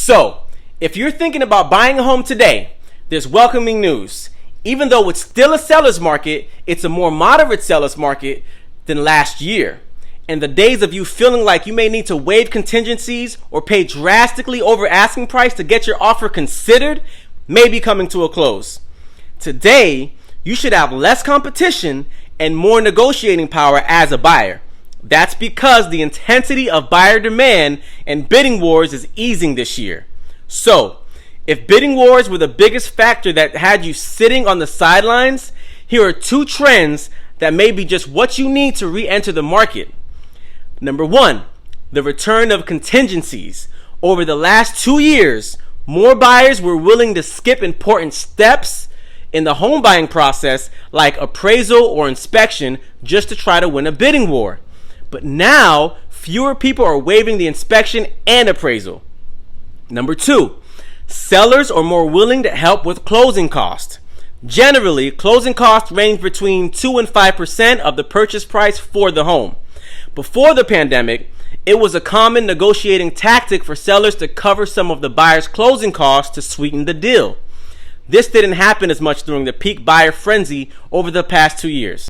So, if you're thinking about buying a home today, there's welcoming news. Even though it's still a seller's market, it's a more moderate seller's market than last year. And the days of you feeling like you may need to waive contingencies or pay drastically over asking price to get your offer considered may be coming to a close. Today, you should have less competition and more negotiating power as a buyer. That's because the intensity of buyer demand and bidding wars is easing this year. So, if bidding wars were the biggest factor that had you sitting on the sidelines, here are two trends that may be just what you need to re-enter the market. Number one, the return of contingencies. Over the last 2 years, more buyers were willing to skip important steps in the home buying process like appraisal or inspection just to try to win a bidding war. But now, fewer people are waiving the inspection and appraisal. Number two, sellers are more willing to help with closing costs. Generally, closing costs range between 2 and 5% of the purchase price for the home. Before the pandemic, it was a common negotiating tactic for sellers to cover some of the buyer's closing costs to sweeten the deal. This didn't happen as much during the peak buyer frenzy over the past 2 years.